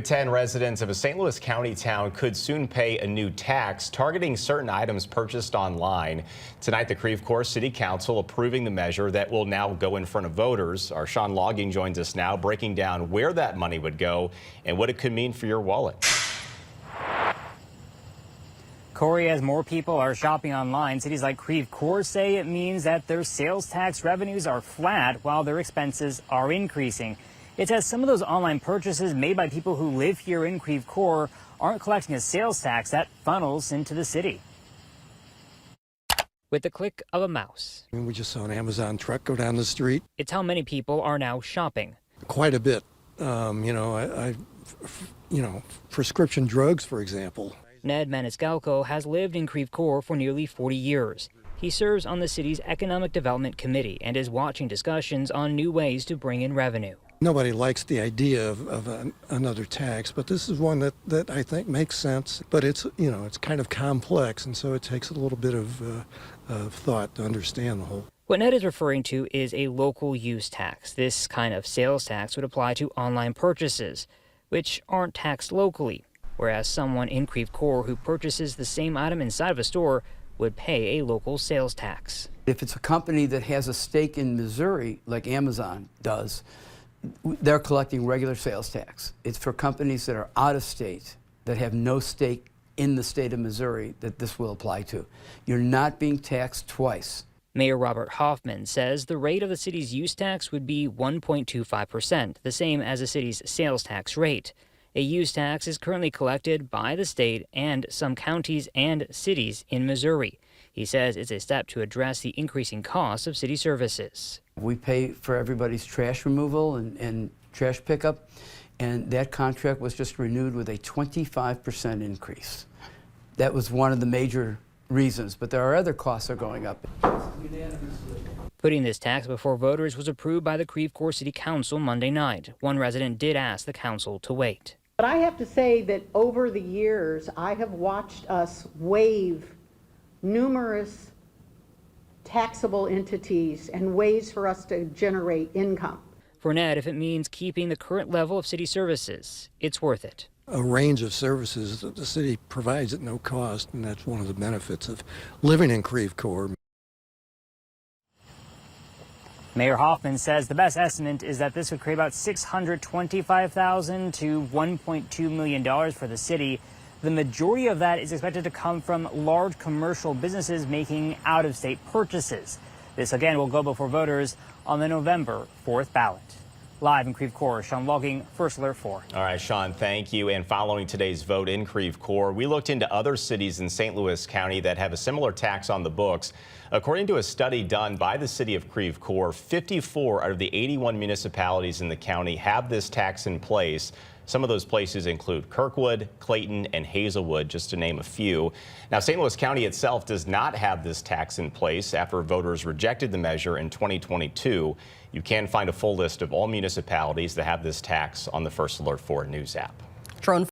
10 residents of a St. Louis County town could soon pay a new tax targeting certain items purchased online. Tonight, the Creve Coeur City Council approving the measure that will now go in front of voters. Our Sean Logging joins us now, breaking down where that money would go and what it could mean for your wallet. Corey, as more people are shopping online, cities like Creve Coeur say it means that their sales tax revenues are flat while their expenses are increasing. It says some of those online purchases made by people who live here in Creve Coeur aren't collecting a sales tax that funnels into the city. With the click of a mouse. We just saw an Amazon truck go down the street. It's how many people are now shopping. Quite a bit. Prescription drugs, for example. Ned Maniscalco has lived in Creve Coeur for nearly 40 years. He serves on the city's Economic Development Committee and is watching discussions on new ways to bring in revenue. Nobody likes the idea of another tax, but this is one that I think makes sense. But it's kind of complex, and so it takes a little bit of thought to understand the whole. What Ned is referring to is a local use tax. This kind of sales tax would apply to online purchases, which aren't taxed locally, whereas someone in Creve Coeur who purchases the same item inside of a store would pay a local sales tax. If it's a company that has a stake in Missouri, like Amazon does, they're collecting regular sales tax. It's for companies that are out of state, that have no stake in the state of Missouri, that this will apply to. You're not being taxed twice. Mayor Robert Hoffman says the rate of the city's use tax would be 1.25%, the same as the city's sales tax rate. A use tax is currently collected by the state and some counties and cities in Missouri. He says it's a step to address the increasing costs of city services. We pay for everybody's trash removal and trash pickup, and that contract was just renewed with a 25% increase. That was one of the major reasons, but there are other costs that are going up. Putting this tax before voters was approved by the Creve Coeur City Council Monday night. One resident did ask the council to wait. But I have to say that over the years, I have watched us waive numerous taxable entities and ways for us to generate income. For Ned, if it means keeping the current level of city services, it's worth it. A range of services that the city provides at no cost, and that's one of the benefits of living in Creve Coeur. Mayor Hoffman says the best estimate is that this would create about $625,000 to $1.2 million for the city. The majority of that is expected to come from large commercial businesses making out-of-state purchases. This again will go before voters on the November 4th ballot. Live in Creve Coeur, Sean Logging, First Alert 4. All right, Sean, thank you. And following today's vote in Creve Coeur, we looked into other cities in St. Louis County that have a similar tax on the books. According to a study done by the city of Creve Coeur, 54 out of the 81 municipalities in the county have this tax in place. Some of those places include Kirkwood, Clayton, and Hazelwood, just to name a few. Now, St. Louis County itself does not have this tax in place after voters rejected the measure in 2022. You can find a full list of all municipalities that have this tax on the First Alert 4 News app. Drone